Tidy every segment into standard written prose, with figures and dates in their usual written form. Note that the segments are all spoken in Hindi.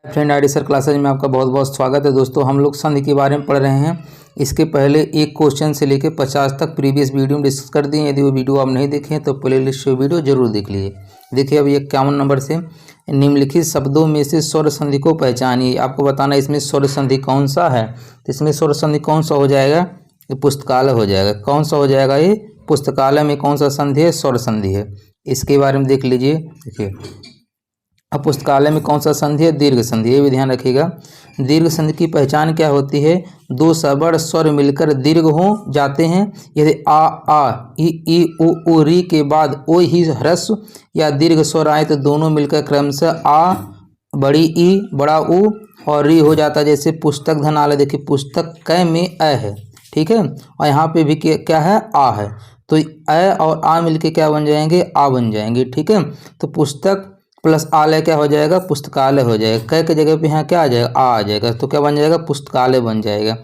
फ्रेंड आईडी सर क्लासेज में आपका बहुत बहुत स्वागत है। दोस्तों हम लोग संधि के बारे में पढ़ रहे हैं। इसके पहले एक क्वेश्चन से लेकर 50 तक प्रीवियस वीडियो में डिस्कस कर दिए। यदि वो वीडियो आप नहीं देखें तो प्ले लिस्ट से वीडियो जरूर देख लीजिए। देखिए अब 51 नंबर से निम्नलिखित शब्दों में से स्वर संधि को पहचानिए। आपको बताना इसमें स्वर संधि कौन सा है। तो इसमें स्वर संधि कौन सा हो जाएगा, ये पुस्तकालय हो जाएगा। कौन सा हो जाएगा, ये पुस्तकालय में कौन सा संधि है, स्वर संधि है। इसके बारे में देख लीजिए। देखिए अब पुस्तकालय में कौन सा संधि है, दीर्घ संधि। ये भी ध्यान रखिएगा। दीर्घ संधि की पहचान क्या होती है, दो सबड़ स्वर मिलकर दीर्घ हो जाते हैं। यदि आ ई उ री के बाद ओ ही ह्रस्व या दीर्घ स्वर आए तो दोनों मिलकर क्रमशः आ बड़ी ई बड़ा उ और री हो जाता है। जैसे पुस्तक धनालय, देखिए पुस्तक क में अ है, ठीक है, और यहाँ पे भी क्या है, आ है। तो अ और आ मिलके क्या बन जाएंगे, आ बन जाएंगे, ठीक है। तो पुस्तक प्लस आलय क्या हो जाएगा, पुस्तकालय हो जाएगा। क के जगह पे यहाँ क्या आ जाएगा, आ जाएगा, तो क्या बन जाएगा, पुस्तकालय बन जाएगा।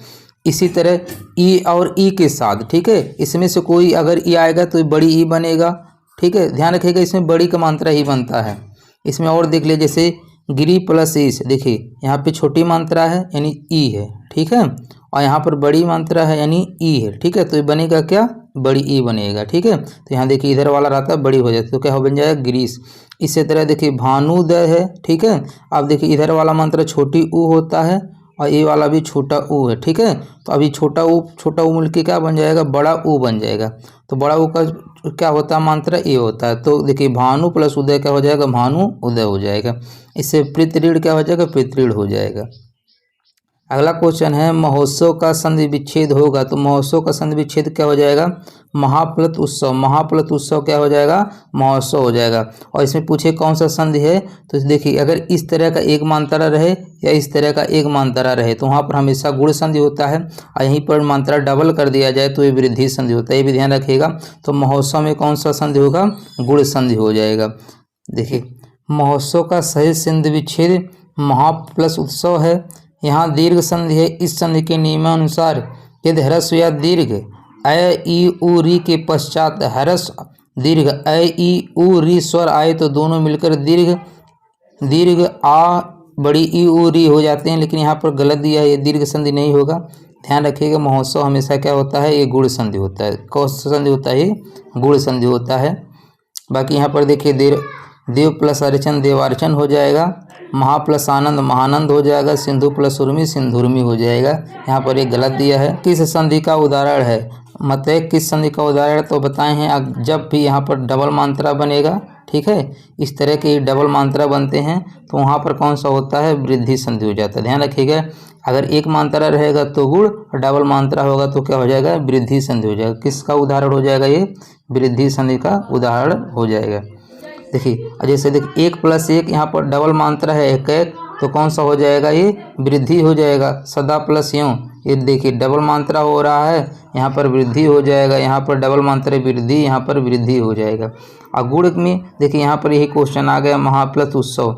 इसी तरह ई और ई के साथ, ठीक है, इसमें से कोई अगर ई आएगा तो बड़ी ई बनेगा, ठीक है। ध्यान रखिएगा इसमें बड़ी का मात्रा ही बनता है। इसमें और देख लीजिए, जैसे गिरी प्लस ईस, देखिए यहाँ पे छोटी मात्रा है यानी ई है, ठीक है, और यहाँ पर बड़ी मात्रा है यानी ई है, ठीक है। तो ये बनेगा क्या, बड़ी ई बनेगा, ठीक है। तो यहाँ देखिए इधर वाला रहता है बड़ी हो जाती है, तो क्या हो बन जाएगा, ग्रीस। इसी तरह देखिए भानुदय है, ठीक है। अब देखिए इधर वाला मात्रा छोटी ऊ होता है और ये वाला भी छोटा ऊ है, ठीक है। तो अभी छोटा ऊ मिलके क्या बन जाएगा, बड़ा ऊ बन जाएगा। तो बड़ा ऊ का क्या होता है, मात्रा ए होता है। तो देखिए भानु प्लस उदय क्या हो जाएगा, भानु उदय हो जाएगा। इससे पृतरीण क्या हो जाएगा, पृतरीण हो जाएगा। अगला क्वेश्चन है महोत्सव का संधि विच्छेद होगा। तो महोत्सव का संधि विच्छेद क्या हो जाएगा, महाप्लत उत्सव। महाप्लत उत्सव क्या हो जाएगा, महोत्सव हो जाएगा। और इसमें पूछे कौन सा संधि है, तो देखिए अगर इस तरह का एक मात्रा रहे या इस तरह का एक मात्रा रहे तो वहाँ पर हमेशा गुण संधि होता है, और यहीं पर मात्रा डबल कर दिया जाए तो ये वृद्धि संधि होता है। ये भी ध्यान रखिएगा। तो महोत्सव में कौन सा संधि होगा, गुण संधि हो जाएगा। देखिए महोत्सव का सही संधि विच्छेद महा प्लस उत्सव है। यहाँ दीर्घ संधि है। इस संधि के नियमानुसार यदि ह्रस्व या दीर्घ अ ई उ री के पश्चात ह्रस्व दीर्घ अ ई उ री स्वर आए तो दोनों मिलकर दीर्घ आ बड़ी ई उ री हो जाते हैं। लेकिन यहाँ पर गलत दिया है, ये दीर्घ संधि नहीं होगा। ध्यान रखिएगा महोत्सव हमेशा क्या होता है, ये गुण संधि होता है। कौन सा संधि होता है, ये गुण संधि होता है। बाकी यहाँ पर देखिए देव प्लस अर्चन देवार्चन हो जाएगा। महा प्लस आनंद महानंद हो जाएगा। सिंधु प्लस उर्मी सिंधुर्मी हो जाएगा। यहाँ पर एक गलत दिया है। किस संधि का उदाहरण है, मतलब किस संधि का उदाहरण तो बताए हैं। जब भी यहाँ पर डबल मात्रा बनेगा, ठीक है, इस तरह के डबल मात्रा बनते हैं तो वहाँ पर कौन सा होता है, वृद्धि संधि हो जाता है। ध्यान रखिएगा, अगर एक मात्रा रहेगा तो गुण और डबल मात्रा होगा तो क्या हो जाएगा, वृद्धि संधि हो जाएगा। किसका उदाहरण हो जाएगा, ये वृद्धि संधि का उदाहरण हो जाएगा। देखिए जैसे देखिए 1 + 1 यहाँ पर डबल मात्रा है एक, तो कौन सा हो जाएगा, ये वृद्धि हो जाएगा। सदा प्लस यूं, ये देखिए डबल मात्रा हो रहा है, यहाँ पर वृद्धि हो जाएगा। यहाँ पर डबल मात्रा वृद्धि, यहाँ पर वृद्धि हो जाएगा। और गुण में देखिए यहाँ पर यही क्वेश्चन आ गया, महाप्लस उत्सव,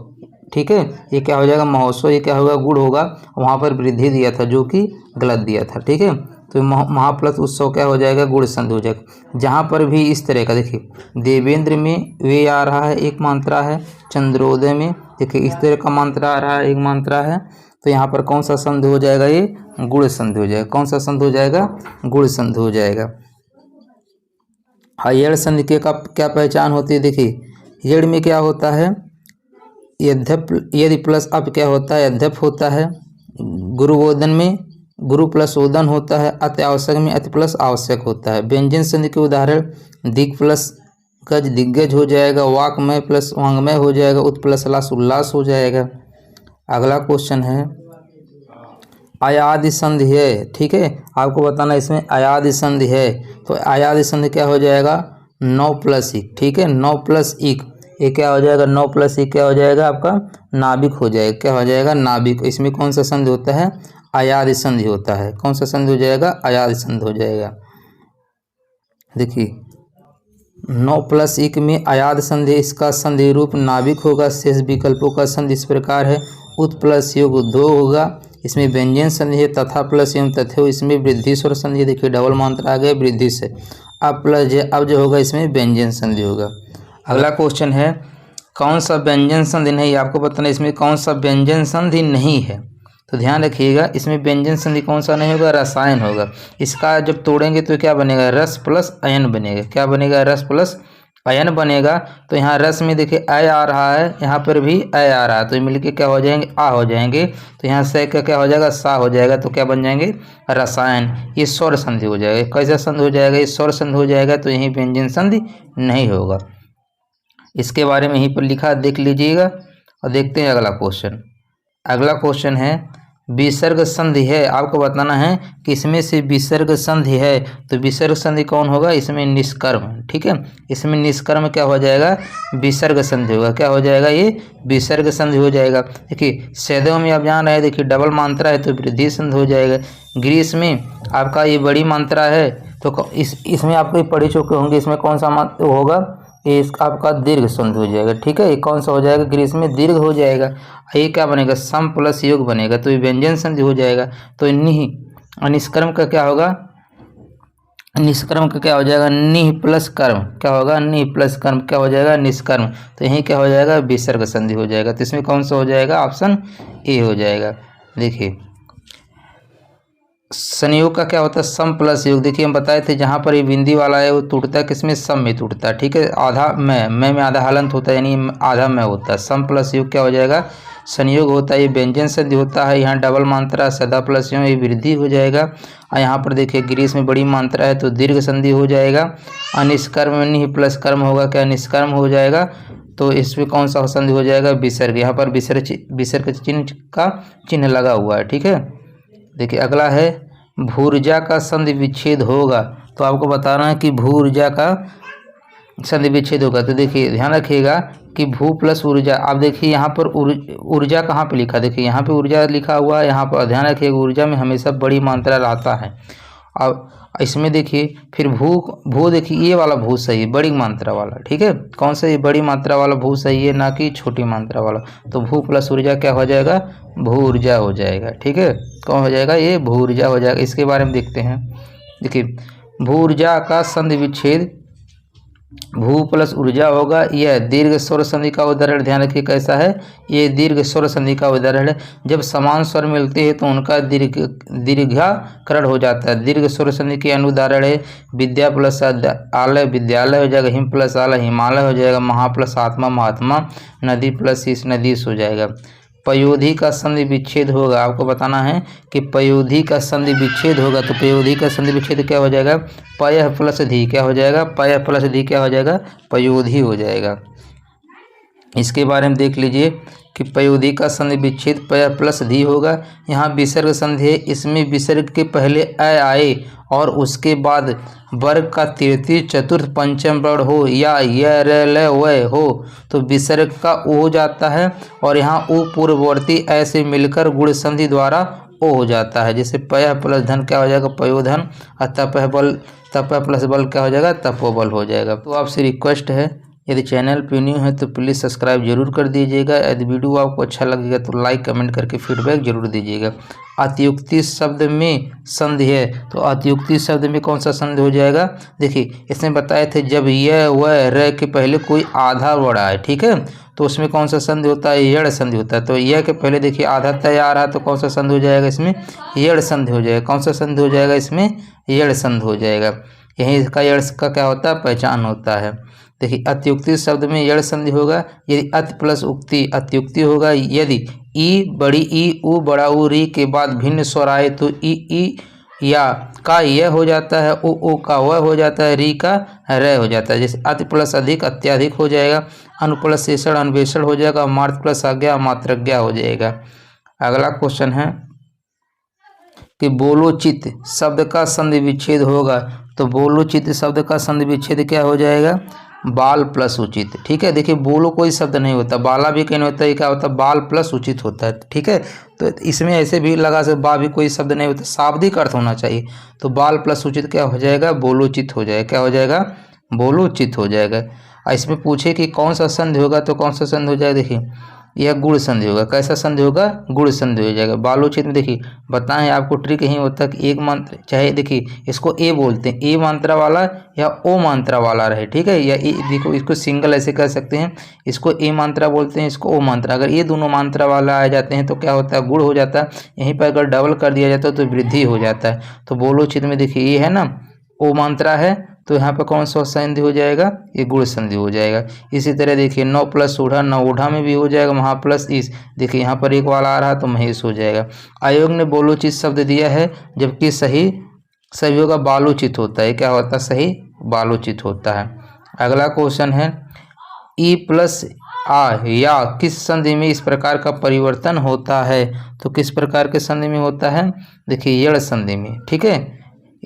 ठीक है, ये क्या हो जाएगा, महोत्सव। ये क्या होगा, गुण होगा। वहाँ पर वृद्धि दिया था जो कि गलत दिया था, ठीक है। तो महाप्लस उत्सव क्या हो जाएगा, गुण संधि हो जाएगा। जहाँ पर भी इस तरह का देखिए देवेंद्र में वे आ रहा है, एक मात्रा है। चंद्रोदय में देखिए इस तरह का मात्रा आ रहा है, एक मात्रा है। तो यहाँ पर कौन सा संधि हो जाएगा, ये गुण संधि हो जाएगा। कौन सा संधि हो जाएगा, गुण संधि हो जाएगा। हाँ यड़ संधि के का क्या पहचान होती है, देखिए यड़ में क्या होता है, यदि प्लस अप क्या होता है, यद्यप होता है। गुरुबोधन में गुरु प्लस ओदन होता है। अति आवश्यक में अति प्लस आवश्यक होता है। व्यंजन संधि के उदाहरण दिग प्लस गज दिग्गज हो जाएगा। वाक्मय प्लस वांग्मय हो जाएगा। उत प्लस लास उल्लास हो जाएगा। अगला क्वेश्चन है अयादि संधि है, ठीक है, आपको बताना इसमें अयादि संधि है। तो अयादि संधि क्या हो जाएगा, 9 + 1, ठीक है, 9 + 1 ये क्या हो जाएगा, 9 + 1 क्या हो जाएगा, आपका नाभिक हो जाएगा। क्या हो जाएगा, नाभिक। इसमें कौन सा संधि होता है, अयादि संधि होता है। कौन सा संधि हो जाएगा, अयादि संधि हो जाएगा। देखिए 9 + 1 में अयाद संधि, इसका संधि रूप नाभिक होगा। शेष विकल्पों का संधि इस प्रकार है, उत प्लस योग उद्धव होगा। इसमें व्यंजन संधि है। तथा प्लस एवं तथ्य, इसमें वृद्धि स्वर संधि है। देखिए डबल मात्रा आ गया वृद्धि से। अब प्लस अब जो होगा इसमें व्यंजन संधि होगा। अगला क्वेश्चन है कौन सा व्यंजन संधि नहीं, आपको बताना इसमें कौन सा व्यंजन संधि नहीं है। तो ध्यान रखिएगा, इसमें व्यंजन संधि कौन सा नहीं होगा, रसायन होगा। इसका जब तोड़ेंगे तो क्या बनेगा, रस प्लस अयन बनेगा। क्या बनेगा, रस प्लस अयन बनेगा। तो यहाँ रस में देखिए अय आ रहा है, यहाँ पर भी अय आ रहा है, तो मिलके क्या हो जाएंगे, आ हो जाएंगे। तो यहाँ से क्या हो जाएगा, सा हो जाएगा। तो क्या बन जाएंगे, रसायन। ये स्वर संधि हो जाएगा। कैसा संधि हो जाएगा, ये स्वर संधि हो जाएगा। तो यही व्यंजन संधि नहीं होगा। इसके बारे में यहीं पर लिखा, देख लीजिएगा। और देखते हैं अगला क्वेश्चन। अगला क्वेश्चन है विसर्ग संधि है, आपको बताना है कि इसमें से विसर्ग संधि है। तो विसर्ग संधि कौन होगा, इसमें निष्कर्म। ठीक है, इसमें निष्कर्म क्या हो जाएगा, विसर्ग संधि होगा। क्या हो जाएगा, ये विसर्ग संधि हो जाएगा। देखिए सैदों में आप जान रहे हैं, देखिए डबल मात्रा है तो वृद्धि संधि हो जाएगा। ग्रीस में आपका ये बड़ी मात्रा है, तो इसमें आपको पढ़े चुके होंगे, इसमें कौन सा होगा, ये इसका आपका दीर्घ संधि हो जाएगा। ठीक है, ये कौन सा हो जाएगा, ग्रीस में दीर्घ हो जाएगा। ये क्या बनेगा, सम प्लस योग बनेगा। तो ये व्यंजन संधि हो जाएगा। तो निष्कर्म का क्या होगा, निष्कर्म का क्या हो जाएगा, निह प्लस कर्म। क्या होगा, निह प्लस कर्म क्या हो जाएगा, निष्कर्म। तो यही क्या हो जाएगा, विसर्ग संधि हो जाएगा। तो इसमें कौन सा हो जाएगा, ऑप्शन ए हो जाएगा। देखिए संयोग का क्या होता है, सम प्लस योग। देखिए हम बताए थे, जहाँ पर ये बिंदी वाला है वो टूटता है किसमें, सम में टूटता है। ठीक है, आधा में आधा हलंत होता है, यानी आधा में होता है। सम प्लस योग क्या हो जाएगा, संयोग होता है। ये व्यंजन संधि होता है। यहाँ डबल मात्रा सदा प्लस योग, ये वृद्धि हो जाएगा। और यहाँ पर देखिए ग्रीस में बड़ी मात्रा है तो दीर्घ संधि हो जाएगा। और निष्कर्म में निह प्लस कर्म होगा, क्या निष्कर्म हो जाएगा। तो इसमें कौन सा संधि हो जाएगा, विसर्ग। यहाँ पर विसर्ग चिन्ह का चिन्ह लगा हुआ है। ठीक है, देखिए अगला है भूर्जा का संधि विच्छेद होगा। तो आपको बताना है कि भूर्जा का संधि विच्छेद होगा। तो देखिए ध्यान रखिएगा कि भू प्लस ऊर्जा। आप देखिए यहाँ पर ऊर्जा कहाँ पे लिखा, देखिए यहाँ पे ऊर्जा लिखा हुआ है। यहाँ पर ध्यान रखिएगा, ऊर्जा में हमेशा बड़ी मात्रा रहता है। अब इसमें देखिए फिर भू देखिए ये वाला भू सही है, बड़ी मात्रा वाला। ठीक है, कौन सा, ये बड़ी मात्रा वाला भू सही है, ना कि छोटी मात्रा वाला। तो भू प्लस ऊर्जा क्या हो जाएगा, भू ऊर्जा हो जाएगा। ठीक है, कौन हो जाएगा, ये भू ऊर्जा हो जाएगा। इसके बारे में देखते हैं। देखिए भू ऊर्जा का संधि विच्छेद भू प्लस ऊर्जा होगा। यह दीर्घ स्वर संधि का उदाहरण, ध्यान रखिए कैसा है, ये दीर्घ स्वर संधि का उदाहरण है। जब समान स्वर मिलते हैं तो उनका दीर्घाकरण हो जाता है। दीर्घ स्वर संधि के अनुदाहरण है विद्या प्लस आलय विद्यालय हो जाएगा, हिम प्लस आलय हिमालय हो जाएगा, महा प्लस आत्मा महात्मा, नदी प्लस शीश नदीश हो जाएगा। पयोधी का संधि विच्छेद होगा। आपको बताना है कि पयोधी का संधि विच्छेद होगा। तो पयोधी का संधि विच्छेद क्या हो जाएगा, पय प्लस धी क्या हो जाएगा, पय प्लस धी क्या हो जाएगा, पयोधी हो जाएगा। इसके बारे में देख लीजिए कि पयोधी का संधि विच्छेद पय प्लस धी होगा। यहाँ विसर्ग संधि है, इसमें विसर्ग के पहले अ आए और उसके बाद वर्ग का तृतीय चतुर्थ पंचम वर्ण हो या य र ल व हो तो विसर्ग का ओ हो जाता है। और यहाँ ओ पूर्ववर्ती अ से मिलकर गुण संधि द्वारा ओ हो जाता है। जैसे पय प्लस धन क्या हो जाएगा, पयोधन। और तप प्लस बल क्या हो जाएगा, तपोबल हो जाएगा। तो आपसे रिक्वेस्ट है, यदि चैनल पे न्यू है तो प्लीज़ सब्सक्राइब जरूर कर दीजिएगा। यदि वीडियो आपको अच्छा लगेगा तो लाइक कमेंट करके फीडबैक जरूर दीजिएगा। अतियुक्ति शब्द में संधि है। तो अतियुक्ति शब्द में कौन सा संधि हो जाएगा, देखिए इसमें बताए थे जब यह व र के पहले कोई आधा वर्ण आए। ठीक है, तो उसमें कौन सा संधि होता है, यड़ संधि होता है। तो यह के पहले देखिए आधा तय आ रहा है तो कौन सा संधि हो जाएगा, इसमें यड़ संधि हो जाएगा। कौन सा संधि हो जाएगा, इसमें यड़ संधि हो जाएगा। यही इसका यड़ का क्या होता है, पहचान होता है। देखिए अत्युक्ति शब्द में यड़ संधि होगा यदि अति प्लस उक्ति अत्युक्ति होगा। यदि ई बड़ी ई उ बड़ा उ री के बाद भिन्न स्वर आए तो ई या का यह हो जाता है, ओ का वह हो जाता है, री का र हो जाता है। जैसे अति प्लस अधिक अत्याधिक हो जाएगा, अनु प्लस शेषण अन्वेषण हो जाएगा, मार्त प्लस आज्ञा मात्रज्ञा हो जाएगा। अगला क्वेश्चन है कि बोलोचित शब्द का संधि विच्छेद होगा। तो बोलोचित शब्द का संधि विच्छेद क्या हो जाएगा, बाल प्लस उचित। ठीक है, देखिए बोलो कोई शब्द नहीं होता, बाला भी कहीं नहीं होता, ये क्या होता है, बाल प्लस उचित होता है। ठीक है, तो इसमें ऐसे भी लगा से बा भी कोई शब्द नहीं होता, शाब्दिक अर्थ होना चाहिए। तो बाल प्लस उचित क्या हो जाएगा, बोलोचित हो जाएगा। क्या हो जाएगा, बोलोचित हो जाएगा। इसमें पूछे कि कौन सा संधि होगा तो कौन सा संधि हो जाएगा, देखिए यह गुण संधि होगा। कैसा संधि होगा? गुण संधि हो जाएगा। बालोचित में देखिए बताएं आपको ट्रिक यही होता है कि एक मंत्र चाहे देखिए इसको ए बोलते हैं, ए मात्रा वाला या ओ मात्रा वाला रहे, ठीक है, या देखो इसको सिंगल ऐसे कह सकते हैं, इसको ए मात्रा बोलते हैं, इसको ओ मात्रा। अगर ये दोनों मात्रा वाला आ जाते हैं तो क्या होता है? गुण हो जाता है। यहीं पर अगर डबल कर दिया जाता है तो वृद्धि हो जाता है। तो बोलोचित में देखिए ये है ना ओ मात्रा है, तो यहाँ पर कौन सा संधि हो जाएगा? ये गुण संधि हो जाएगा। इसी तरह देखिए 9 प्लस ओढ़ा, 9 ओढ़ा में भी हो जाएगा, महा प्लस इस, देखिए यहाँ पर एक वाला आ रहा तो महेश हो जाएगा। आयोग ने बोलोचित शब्द दिया है, जबकि सही होगा बालोचित होता है। क्या होता है? सही बालोचित होता है। अगला क्वेश्चन है ई प्लस आ या किस संधि में इस प्रकार का परिवर्तन होता है? तो किस प्रकार के संधि में होता है? देखिए यड़ संधि में, ठीक है,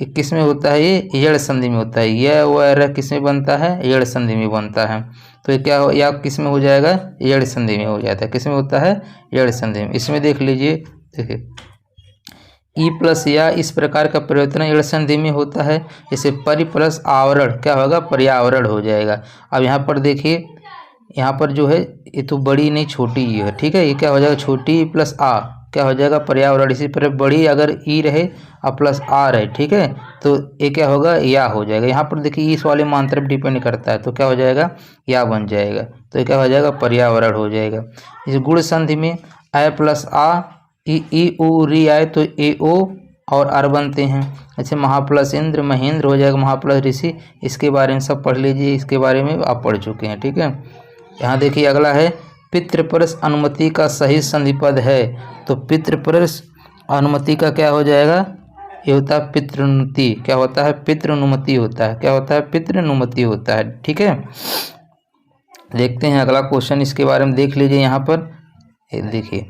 किस में होता है? ये यड़ संधि में होता है। यह व किस में बनता है? यड़ संधि में बनता है। तो ये क्या हो या किस में हो जाएगा? यड़ संधि में हो जाता है। किस में होता है? यड़ संधि में। इसमें देख लीजिए, देखिए ई प्लस या इस प्रकार का परिवर्तन यड़ संधि में होता है। जैसे परि प्लस आवरण क्या होगा? पर्यावरण हो जाएगा। अब यहाँ पर देखिए, यहाँ पर जो है ये तो बड़ी नहीं छोटी ही है, ठीक है, ये क्या हो जाएगा? छोटी प्लस आ क्या हो जाएगा? पर्यावरण। इसी पर बड़ी अगर ई रहे और प्लस आ रहे, ठीक है, तो ये क्या होगा? या हो जाएगा। यहाँ पर देखिए इस वाले मात्रा पर डिपेंड करता है, तो क्या हो जाएगा? या बन जाएगा। तो ये क्या हो जाएगा? पर्यावरण हो जाएगा। इस गुण संधि में ए प्लस आ ई उ री आए तो ए ओ और अर बनते हैं। अच्छा, महा प्लस इंद्र महेंद्र हो जाएगा, महा प्लस ऋषि। इसके बारे में सब पढ़ लीजिए, इसके बारे में आप पढ़ चुके हैं, ठीक है। यहाँ देखिए अगला है पितृपरस अनुमति का सही संधिपद है। तो पितृपरस अनुमति का क्या हो जाएगा? ये होता है पितृनुमति। क्या होता है? पितृनुमति होता है। क्या होता है? पितृनुमति होता है, ठीक है। देखते हैं अगला क्वेश्चन, इसके बारे में देख लीजिए। यहाँ पर देखिए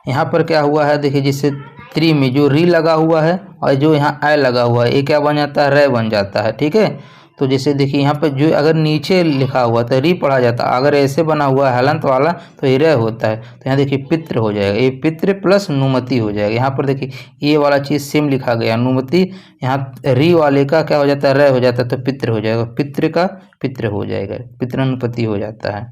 यहाँ पर क्या हुआ है? देखिए जिससे त्रि में जो री लगा हुआ है और जो यहाँ ए लगा हुआ है, ये क्या बन जाता है? रे बन जाता है, ठीक है। तो जैसे देखिए यहाँ पर जो अगर नीचे लिखा हुआ तो री पढ़ा जाता, अगर ऐसे बना हुआ है हलंत वाला तो ये रे होता है। तो यहाँ देखिए पितृ हो जाएगा, ये पितृ प्लस नुमति हो जाएगा। यहाँ पर देखिए ये वाला चीज़ सेम लिखा गया नुमति, यहाँ री वाले का क्या हो जाता है? रे हो जाता है, तो पितृ हो जाएगा। पितृ का पितृ हो जाएगा, पितृनुपति हो जाता है।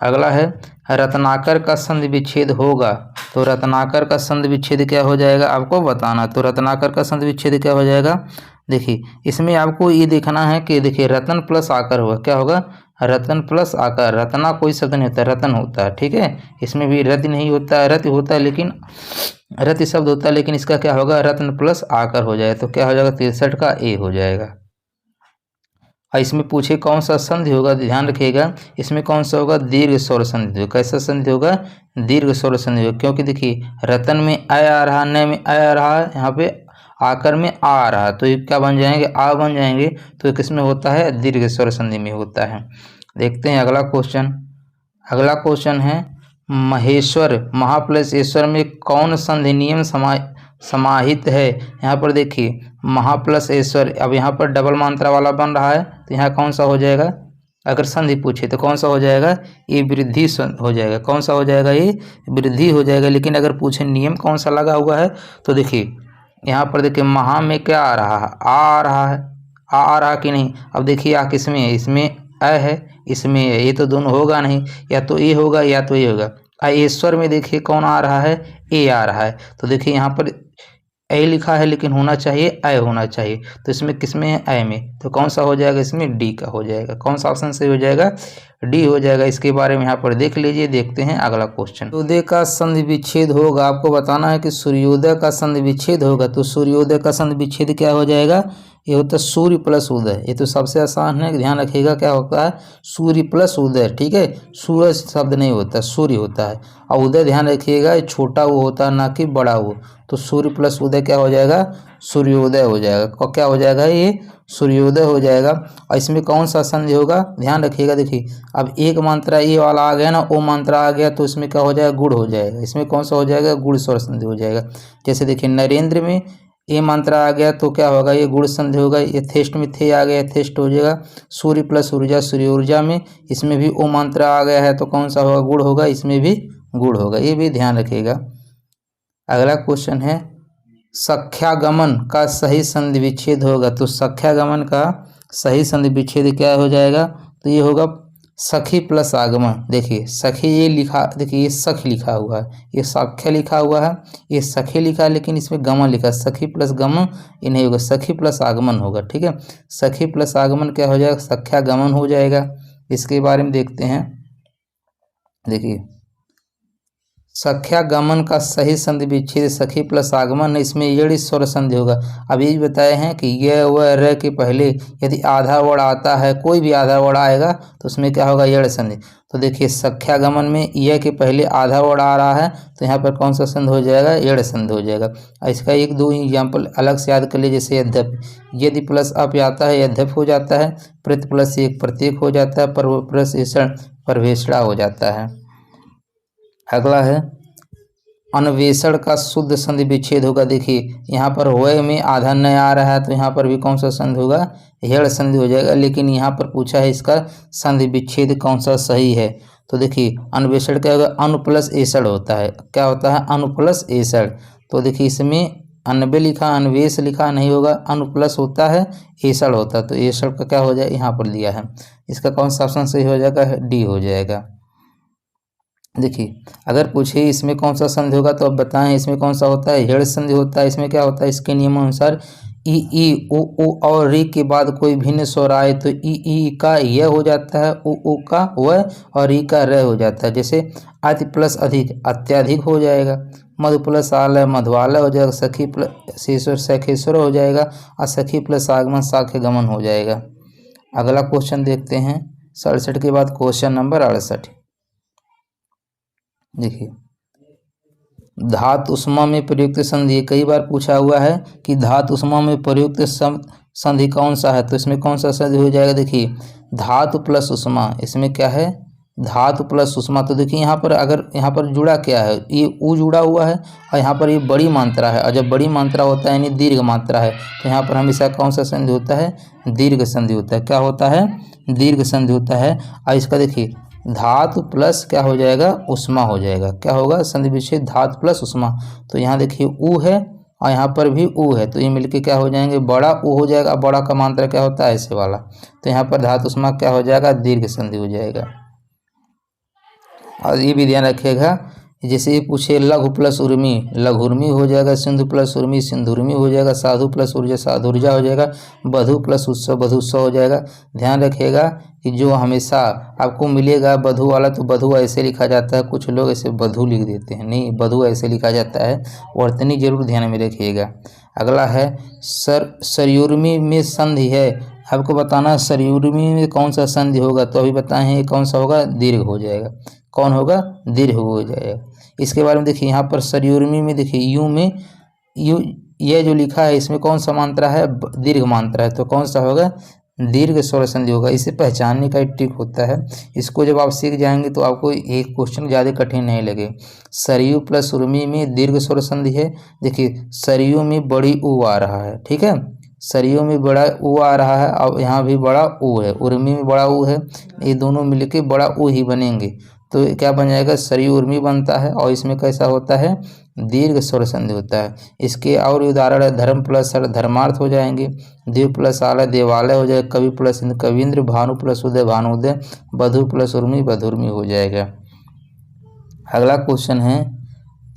अगला है रत्नाकर का संधि विच्छेद होगा। तो रत्नाकर का संधि विच्छेद क्या हो जाएगा? आपको बताना। तो रत्नाकर का संधि विच्छेद क्या हो जाएगा? देखिए इसमें आपको ये देखना है कि देखिए रतन प्लस आकर होगा। क्या होगा? रतन प्लस आकर। रत्ना कोई शब्द नहीं होता, रतन होता है, ठीक है। इसमें भी रति नहीं होता है, रति होता है लेकिन रति शब्द होता है, लेकिन इसका क्या होगा? रत्न प्लस आकर हो जाएगा। तो क्या हो जाएगा? 63 का ए हो जाएगा। और इसमें पूछे कौन सा संधि होगा? ध्यान रखिएगा, इसमें कौन सा होगा? दीर्घ स्वर संधि होगा। कैसा संधि होगा? दीर्घ स्वर संधि होगा। क्योंकि देखिए रतन में अ आ रहा, न में अ आ रहा, यहाँ पे आकर में आ रहा, तो ये क्या बन जाएंगे? आ बन जाएंगे। तो ये किसमें होता है? दीर्घ स्वर संधि में होता है। देखते हैं अगला क्वेश्चन। अगला क्वेश्चन है महेश्वर महा प्लस ईश्वर में कौन संधि नियम समाहित है? यहाँ पर देखिए महा प्लस ईश्वर, अब यहाँ पर डबल मात्रा वाला बन रहा है, तो यहाँ कौन सा हो जाएगा? अगर संधि पूछे तो कौन सा हो जाएगा? ये वृद्धि हो जाएगा। कौन सा हो जाएगा? ये वृद्धि हो जाएगा। लेकिन अगर पूछे नियम कौन सा लगा हुआ है, तो देखिए यहाँ पर देखिए महा में क्या आ रहा है? आ रहा है, आ रहा कि नहीं? अब देखिए आ किस में है? इसमें अ है, इसमें है, ये तो दोनों होगा नहीं, या तो ये होगा या तो ये होगा। ईश्वर में देखिए कौन आ रहा है? ए आ रहा है। तो देखिए यहाँ पर ए लिखा है लेकिन होना चाहिए अ होना चाहिए। तो इसमें किस में है? अ में। तो कौन सा हो जाएगा? इसमें डी का हो जाएगा। कौन सा ऑप्शन सही हो जाएगा? डी हो जाएगा। इसके बारे में यहाँ पर देख लीजिए। देखते हैं अगला क्वेश्चन। सूर्योदय का संधि विच्छेद होगा। आपको बताना है कि सूर्योदय का संधि विच्छेद होगा। तो सूर्योदय का संधि विच्छेद क्या हो जाएगा? ये होता है सूर्य प्लस उदय। ये तो सबसे आसान है, ध्यान रखिएगा। क्या होता है? सूर्य प्लस उदय, ठीक है। सूरज शब्द नहीं होता, सूर्य होता है। और उदय ध्यान रखिएगा, ये छोटा वो होता है, ना कि बड़ा वो। तो सूर्य प्लस उदय क्या हो जाएगा? सूर्योदय हो जाएगा। क्या हो जाएगा? ये सूर्योदय हो जाएगा। और इसमें कौन सा संधि होगा? ध्यान रखिएगा। देखिए अब एक मात्रा ये वाला आ गया ना, ओ मात्रा आ गया, तो इसमें क्या हो जाएगा? गुण हो जाएगा। इसमें कौन सा हो जाएगा? गुण स्वर संधि हो जाएगा। जैसे देखिए नरेंद्र में ए मात्रा आ गया तो क्या होगा? ये गुण संधि होगा। यथेष्ट में थे आ गया, यथेष्ट हो जाएगा। सूर्य प्लस ऊर्जा, सूर्य ऊर्जा में, इसमें भी ओ मात्रा आ गया है तो कौन सा होगा? गुण होगा। इसमें भी गुण होगा, ये भी ध्यान रखिएगा। अगला क्वेश्चन है सख्यागमन का सही संधि विच्छेद होगा। तो सख्यागमन का सही संधि विच्छेद क्या हो जाएगा? तो ये होगा सखी प्लस आगमन, देखिए सखी ये लिखा, देखिए ये सख लिखा हुआ है, ये साख्य लिखा हुआ है, ये सखी लिखा है, लेकिन इसमें गमन लिखा है। सखी प्लस गमन ये नहीं होगा, सखी प्लस आगमन होगा। ठीक है, सखी प्लस आगमन क्या हो जाएगा, सख्या गमन हो जाएगा। इसके बारे में देखते हैं। देखिए सख्या गमन का सही संधि विच्छेद सखी प्लस आगमन है, इसमें यड़ स्वर संधि होगा। अब ये बताए हैं कि य व र के पहले यदि आधा वर्ड आता है, कोई भी आधा वर्ड आएगा तो उसमें क्या होगा, यड़ संधि। तो देखिए सख्या गमन में य के पहले आधा वर्ड आ रहा है तो यहाँ पर कौन सा संधि हो जाएगा, यड़ संधि हो जाएगा। इसका एक दो एग्जाम्पल अलग से याद कर लीजिए, जैसे यद्यप, यदि प्लस अप आता है यद्यप हो जाता है, प्रत प्लस एक प्रत्येक हो जाता है, पर्व प्लस ऐषण परवेषणा हो जाता है। अगला है अन्वेषण का शुद्ध संधि विच्छेद होगा। देखिए यहाँ पर वय में आधा न आ रहा है तो यहाँ पर भी कौन सा संधि होगा, हेड़ संधि हो जाएगा। लेकिन यहाँ पर पूछा है इसका संधि विच्छेद कौन सा सही है। तो देखिए अन्वेषण क्या होगा, अनु प्लस एषण होता है। क्या होता है, अनु प्लस एषण। तो देखिए इसमें अन्वे लिखा, अन्वेष लिखा नहीं होगा, अनु प्लस होता है, एषण होता है। तो एषण का क्या हो जाएगा, यहाँ पर दिया है, इसका कौन सा ऑप्शन सही हो जाएगा, डी हो जाएगा। देखिए अगर पूछे इसमें कौन सा संधि होगा तो अब बताएं इसमें कौन सा होता है, हेड़ संधि होता है। इसमें क्या होता है, इसके नियमानुसार ई ओ और री के बाद कोई भिन्न स्वर आए तो ई का य हो जाता है, ओ का व और ई का र हो जाता है। जैसे अति प्लस अधिक अत्याधिक हो जाएगा, मधु प्लस आलय मधुआलय हो जाएगा, सखी प्लस शेषर सखेश्वर हो जाएगा, और सखी प्लस आगमन साख्य गमन हो जाएगा। अगला क्वेश्चन देखते हैं 67 के बाद क्वेश्चन नंबर 68। देखिए धातु उष्मा में प्रयुक्त संधि, कई बार पूछा हुआ है कि धातु उष्मा में प्रयुक्त संधि कौन सा है, तो इसमें कौन सा संधि हो जाएगा। देखिए धातु प्लस उष्मा, इसमें क्या है, धातु प्लस उष्मा। तो देखिए यहाँ पर अगर यहाँ पर जुड़ा क्या है, ये ऊ जुड़ा हुआ है और यहाँ पर ये बड़ी मात्रा है, और जब बड़ी मात्रा होता है यानी दीर्घ मात्रा है तो यहाँ पर हमेशा कौन सा संधि होता है, दीर्घ संधि होता है। क्या होता है, दीर्घ संधि होता है। और इसका देखिए धातु प्लस क्या हो जाएगा, उष्मा हो जाएगा। क्या होगा, संधि विच्छेद धातु प्लस उष्मा। तो यहाँ देखिए ऊ है और यहाँ पर भी ऊ है, तो ये मिलके क्या हो जाएंगे, बड़ा ऊ हो जाएगा। बड़ा का मात्रा क्या होता है, ऐसे वाला। तो यहाँ पर धातु उष्मा क्या हो जाएगा, दीर्घ संधि हो जाएगा। और ये भी ध्यान रखिएगा, जैसे ये पूछे लघु प्लस उर्मी, लघुर्मी हो जाएगा, सिंधु प्लस उर्मी सिंधुर्मी हो जाएगा, साधु प्लस ऊर्जा साधुर्जा हो जाएगा, बधु प्लस उत्सव बधुत्सव हो जाएगा। ध्यान रखिएगा कि जो हमेशा आपको मिलेगा बधु वाला, तो बधु ऐसे लिखा जाता है, कुछ लोग ऐसे बधु लिख देते हैं, नहीं बधु ऐसे लिखा जाता है, वर्तनी जरूर ध्यान में रखिएगा। अगला है सरयुर्मी में संधि है, आपको बताना सरयुर्मी में कौन सा संधि होगा। तो अभी बताएं ये कौन सा होगा, दीर्घ हो जाएगा। कौन होगा, दीर्घ हो जाएगा। इसके बारे में देखिए यहाँ पर सरयुर्मी में देखिए यू में यू ये जो लिखा है इसमें कौन सा मात्रा है, दीर्घ मात्रा है, तो कौन सा होगा, दीर्घ स्वर संधि होगा। इसे पहचानने का एक ट्रिक होता है, इसको जब आप सीख जाएंगे तो आपको एक क्वेश्चन ज़्यादा कठिन नहीं लगे। सरयू प्लस उर्मी में दीर्घ स्वर संधि है। देखिए सरयू में बड़ी ऊ आ रहा है, ठीक है, सरयू में बड़ा ऊ आ रहा है, और यहाँ भी बड़ा ऊ है, उर्मी में बड़ा ऊ है, ये दोनों मिलके बड़ा ऊ ही बनेंगे। तो क्या बन जाएगा, सरयू उर्मी बनता है, और इसमें कैसा होता है, दीर्घ स्वर संधि होता है। इसके और उदाहरण है धर्म प्लस धर्मार्थ हो जाएंगे, देव प्लस आलय देवालय हो जाएगा, कवि प्लस कविंद्र, भानु प्लस उदय भानुदय, बधु प्लस उर्मी बधुर्मी हो जाएगा। अगला क्वेश्चन है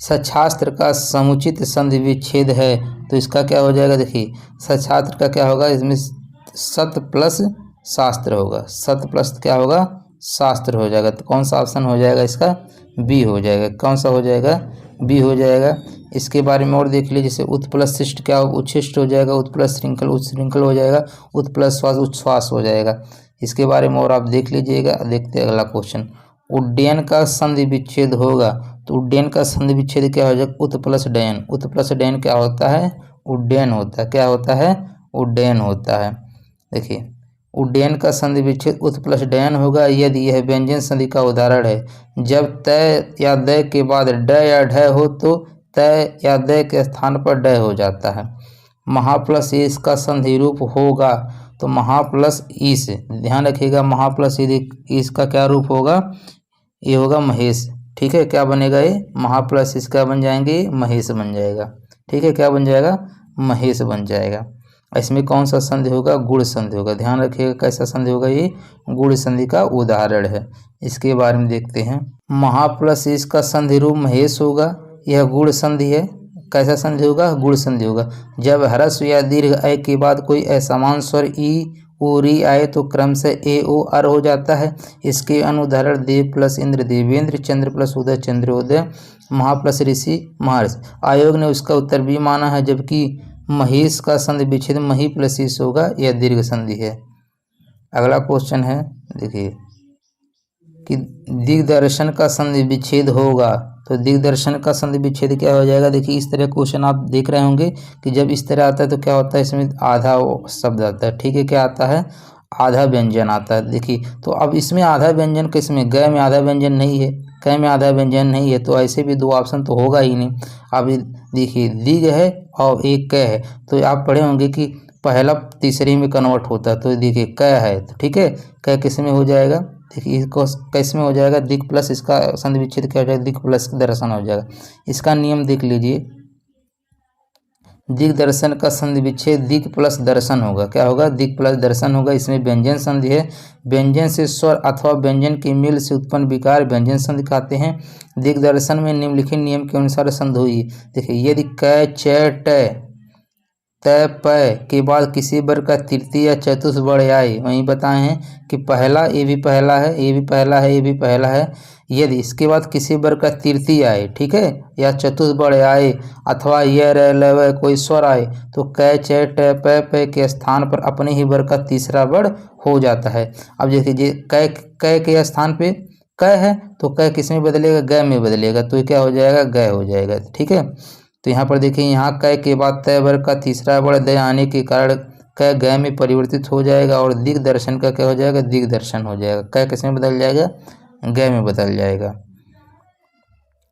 सच्छास्त्र का समुचित संधि विच्छेद है, तो इसका क्या हो जाएगा। देखिए सच्छास्त्र का क्या होगा, इसमें सत प्लस शास्त्र होगा, सत प्लस क्या होगा, शास्त्र हो जाएगा। तो कौन सा ऑप्शन हो जाएगा इसका, बी हो जाएगा। कौन सा हो जाएगा, बी हो जाएगा। इसके बारे में और देख लीजिए, जैसे उत प्लस शिष्ट क्या होगा, उच्छिष्ट हो जाएगा, उत प्लस श्रृंखल उच्छृंखल हो जाएगा, उत प्लस श्वास उच्छ्वास हो जाएगा। इसके बारे में और आप देख लीजिएगा। देखते हैं अगला क्वेश्चन, उड्डयन का संधि विच्छेद होगा, तो उड्डयन का संधि विच्छेद क्या हो जाएगा, उत प्लस डयन। उत प्लस डयन क्या होता है, उड्डयन होता है। क्या होता है, उड्डयन होता है। देखिए उड्डयन का संधि विच्छेद उत प्लस डयन होगा यदि यह व्यंजन संधि का उदाहरण है। जब तय या दय के बाद ड या ढ हो तो तय या दय के स्थान पर ड हो जाता है। महा प्लस ईस का संधि रूप होगा, तो महा प्लस ईस, ध्यान रखिएगा, महा प्लस ईस का क्या रूप होगा, ये होगा महेश। ठीक है, क्या बनेगा ये, महा प्लस ईस क्या बन जाएंगे, महेश बन जाएगा। ठीक है, क्या बन जाएगा, महेश बन जाएगा। इसमें कौन सा संधि होगा? गुण संधि होगा। ध्यान रखिएगा कैसा संधि होगा? ये गुण संधि का उदाहरण है। इसके बारे में देखते हैं। महा प्लस ईश का संधि रूप महेश होगा, यह गुण संधि है। कैसा संधि होगा? गुण संधि होगा। जब ह्रस्व या दीर्घ ऐ के बाद कोई असमान स्वर ई ओ री आए तो क्रम से ए ओ अर हो जाता है। इसके अनुदाहरण देव प्लस इंद्र देवेंद्र, चंद्र प्लस उदय चंद्रोदय, महा प्लस ऋषि महर्षि। आयोग ने उसका उत्तर भी माना है, जबकि महेश का संधि विच्छेद मही प्लस ईश होगा, यह दीर्घ संधि है। अगला क्वेश्चन है, देखिए कि दिग्दर्शन का संधि विच्छेद होगा, तो दिग्दर्शन का संधि विच्छेद क्या हो जाएगा? देखिए इस तरह क्वेश्चन आप देख रहे होंगे कि जब इस तरह आता है तो क्या होता है? इसमें आधा शब्द आता है, ठीक है। क्या आता है? आधा व्यंजन आता है। देखिए तो अब इसमें आधा व्यंजन किसमें? ग में आधा व्यंजन नहीं है, क में आधा व्यंजन नहीं है, तो ऐसे भी दो ऑप्शन तो होगा ही नहीं। अब देखिए दिग है और एक क है, तो आप पढ़े होंगे कि पहला तीसरे में कन्वर्ट होता है। तो देखिए क है, तो ठीक है, क किस में हो जाएगा? देखिए इसको किस में हो जाएगा? दिक प्लस इसका संधि विच्छेद क्या हो जाएगा? दिक प्लस दर्शन हो जाएगा। इसका नियम देख लीजिए, दिक दर्शन का संधि विच्छेद दिक प्लस दर्शन होगा। क्या होगा? दिक प्लस दर्शन होगा। इसमें व्यंजन संधि है, व्यंजन से स्वर अथवा व्यंजन के मेल से उत्पन्न विकार व्यंजन संधि कहते हैं। दिक दर्शन में निम्नलिखित नियम के अनुसार संधि हुई। देखिए यदि क च ट तय पय के बाद किसी वर्ग का तृतीय या चतुर्थ वर्ण आए, वहीं बताए हैं कि पहला ए भी पहला है, ए भी पहला है, ए भी पहला है। यदि इसके बाद किसी वर्ग का तृतीय आए, ठीक है, या चतुर्थ वर्ण आए अथवा य र ल व कोई स्वर आए, तो क च ट प प के स्थान पर अपने ही वर्ग का तीसरा वर्ण हो जाता है। अब देखिए क के स्थान पे क है, तो क किस में बदलेगा? ग में बदलेगा, तो क्या हो जाएगा? ग हो जाएगा, ठीक है। तो यहाँ पर देखिए, यहाँ क के बाद तय वर्ग का तीसरा वर्ण द आने के कारण क ग में परिवर्तित हो जाएगा और दिग्दर्शन का क्या हो जाएगा? दिग्दर्शन हो जाएगा। क किस में बदल जाएगा? ग में बदल जाएगा।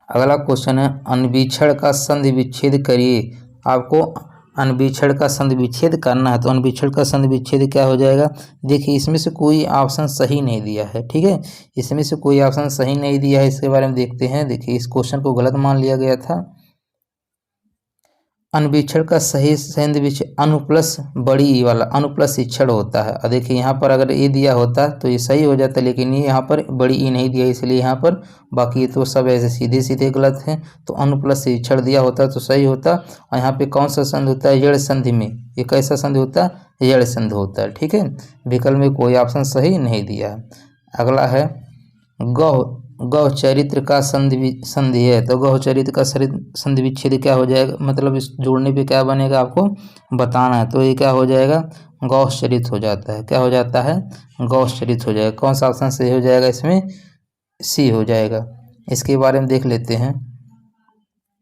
अगला क्वेश्चन है, अनवीक्षण का संधि विच्छेद करिए। आपको अनवीक्षण का संधि विच्छेद करना है, तो अनवीक्षण का संधि विच्छेद क्या हो जाएगा? देखिए इसमें से कोई ऑप्शन सही नहीं दिया है, ठीक है, इसमें से कोई ऑप्शन सही नहीं दिया है। इसके बारे में देखते हैं। देखिए इस क्वेश्चन को गलत मान लिया गया था। अनवीक्षण का सही संधि विच्छेद अनुप्लस बड़ी ई वाला अनुप्लस इक्षण होता है। और देखिए यहाँ पर अगर ए दिया होता तो ये सही हो जाता, लेकिन ये यहाँ पर बड़ी ई नहीं दिया, इसलिए यहाँ पर बाकी तो सब ऐसे सीधे सीधे गलत हैं। तो अनुप्लस इक्षण दिया होता तो सही होता। और यहाँ पे कौन सा संधि होता है? जड़ संधि में। ये कैसा संधि होता है? जड़ संधि होता है, ठीक है। विकल्प में कोई ऑप्शन सही नहीं दिया। अगला है गौ चरित्र का संधि है, तो गौ चरित्र का संधि विच्छेद क्या हो जाएगा? मतलब इस जोड़ने पे क्या बनेगा आपको बताना है। तो ये क्या हो जाएगा? गौश चरित हो जाता है। क्या हो जाता है? गौश चरित हो जाएगा। कौन सा ऑप्शन सही हो जाएगा? इसमें सी हो जाएगा। इसके बारे में देख लेते हैं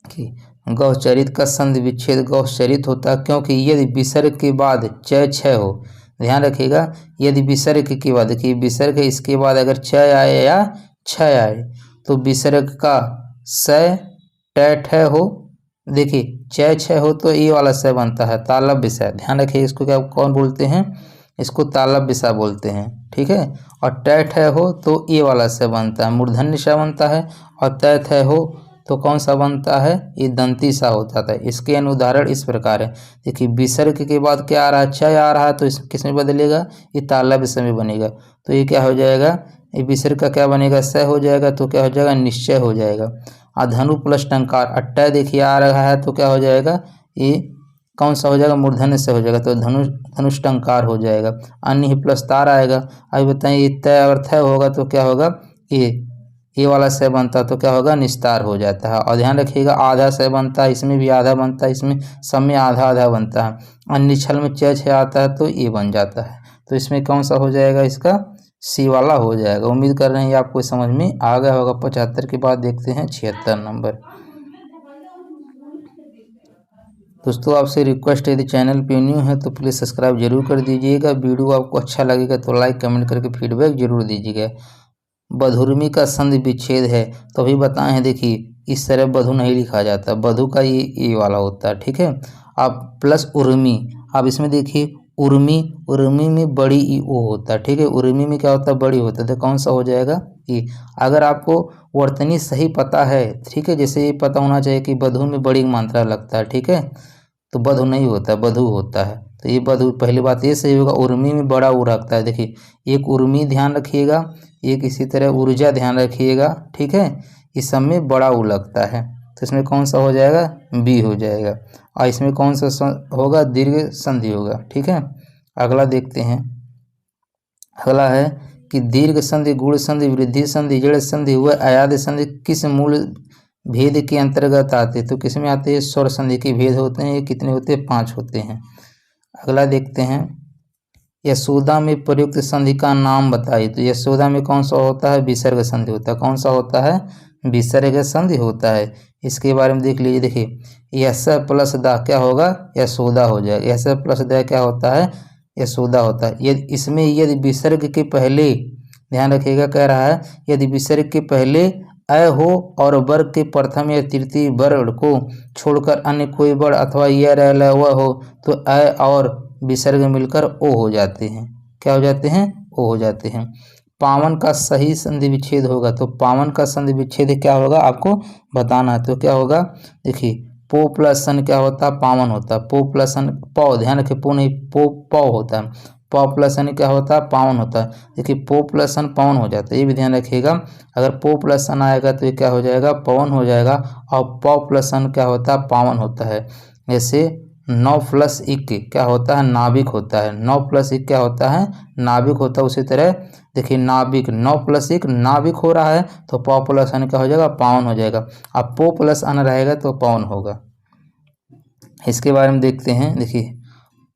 कि गौचरित का संधि विच्छेद गौचरित होता है, क्योंकि यदि विसर्ग के बाद च छ हो, ध्यान रखिएगा, यदि विसर्ग के बाद, देखिए विसर्ग इसके बाद अगर च आए या छ आए, तो विसर्ग का स ट ठ हो, देखिए च छ हो तो ये वाला स बनता है तालब विषय। ध्यान रखिए, इसको क्या कौन बोलते हैं? इसको तालब विषय बोलते हैं, ठीक है। और ट ठ हो तो ये वाला स बनता है मूर्धन्य स बनता है। और त थ हो तो कौन सा बनता है? ये दंती सा हो जाता है। इसके अनुदाहरण इस प्रकार है। देखिए विसर्ग के बाद क्या आ रहा है? छ आ रहा है, तो इस किस में बदलेगा? ये तालब विषय में बनेगा। तो ये क्या हो जाएगा? ये विसर्ग का क्या बनेगा? स हो जाएगा, तो क्या हो जाएगा? निश्चय हो जाएगा। धनु प्लस टंकार अट्टा देखिए आ रहा है, तो क्या हो जाएगा? ये कौन सा हो जाएगा? मूर्धन्य से हो जाएगा, तो धनुष टंकार हो जाएगा। अन्य प्लस तार आएगा। अभी बताइए ये तय और थ होगा तो क्या होगा? ये वाला स बनता तो क्या होगा? निस्तार हो जाता है। और ध्यान रखिएगा आधा स बनता है, इसमें भी आधा बनता है, इसमें सब में आधा आधा बनता है। अन्य छल में च आता है तो ये बन जाता है। तो इसमें कौन सा हो जाएगा? इसका सी वाला हो जाएगा। उम्मीद कर रहे हैं आपको समझ में आ गया होगा। 75 के बाद देखते हैं 76 नंबर। दोस्तों आपसे रिक्वेस्ट है, यदि चैनल पे न्यू है तो प्लीज़ सब्सक्राइब जरूर कर दीजिएगा। वीडियो आपको अच्छा लगेगा तो लाइक कमेंट करके फीडबैक जरूर दीजिएगा। बधुर्मी का संधि विच्छेद है, तो अभी बताए हैं। देखिए इस तरह बधु नहीं लिखा जाता, बधु का ये वाला होता है, ठीक है। अब प्लस उर्मी, अब इसमें देखिए उर्मी में बड़ी ई ओ होता है, ठीक है। उर्मी में क्या होता है? बड़ी होता है, तो कौन सा हो जाएगा? ई। अगर आपको वर्तनी सही पता है, ठीक है, जैसे ये पता होना चाहिए कि बधु में बड़ी मात्रा लगता है, ठीक है, तो बधु नहीं होता, बधु होता है। तो ये बात, पहली बात ये सही होगा। उर्मी में बड़ा ऊ रखता है, देखिए एक उर्मी ध्यान रखिएगा, एक इसी तरह ऊर्जा ध्यान रखिएगा, ठीक है। इस सब में बड़ा ऊ लगता है, तो इसमें कौन सा हो जाएगा, बी हो जाएगा। और इसमें कौन सा होगा, दीर्घ संधि होगा, ठीक है। अगला देखते हैं, अगला है कि दीर्घ संधि, गुण संधि, वृद्धि संधि, जड़ संधि व अयाद संधि किस मूल भेद के अंतर्गत आते हैं। तो किस में आते हैं, स्वर संधि के भेद होते हैं। ये कितने होते हैं, 5 होते हैं। अगला देखते हैं, यशोदा में प्रयुक्त संधि का नाम बताइए। तो यशोदा में कौन सा होता है, विसर्ग संधि होता है। कौन सा होता है, विसर्ग संधि होता है। इसके बारे में देख लीजिए, देखिए यश प्लस दा क्या होगा, यशोदा हो जाएगा। यश प्लस दा क्या होता है, यशोदा होता है। यदि इसमें यदि विसर्ग के पहले, ध्यान रखिएगा, कह रहा है यदि विसर्ग के पहले अ हो और वर्ग के प्रथम या तृतीय वर्ण को छोड़कर अन्य कोई वर्ण अथवा य र ल व हो तो अ और विसर्ग मिलकर ओ हो जाते हैं। क्या हो जाते हैं, ओ हो जाते हैं। पावन का सही संधि विच्छेद होगा। तो पावन का संधि विच्छेद क्या होगा, आपको बताना है। तो क्या होगा, देखिए पो प्लस सन क्या होता है, पावन होता है। पो प्लस सन, पौ, ध्यान रखिए पो नहीं, पो पौ होता है। पौ प्लस सन क्या होता है, पावन होता है। देखिए पो प्लस सन पावन हो जाता है, ये भी ध्यान रखिएगा। अगर पो प्लस सन आएगा तो ये क्या हो जाएगा, पवन हो जाएगा। और पौ प्लस सन क्या होता है, पावन होता है। जैसे 9 प्लस 1 क्या होता है, नाभिक होता है। 9 प्लस 1 क्या होता है, नाभिक होता है। उसी तरह देखिए नाभिक, 9 प्लस 1 नाभिक हो रहा है, तो पौ प्लस अन क्या हो जाएगा, पावन हो जाएगा। अब पो प्लस अन रहेगा तो पावन होगा। इसके बारे में देखते हैं, देखिए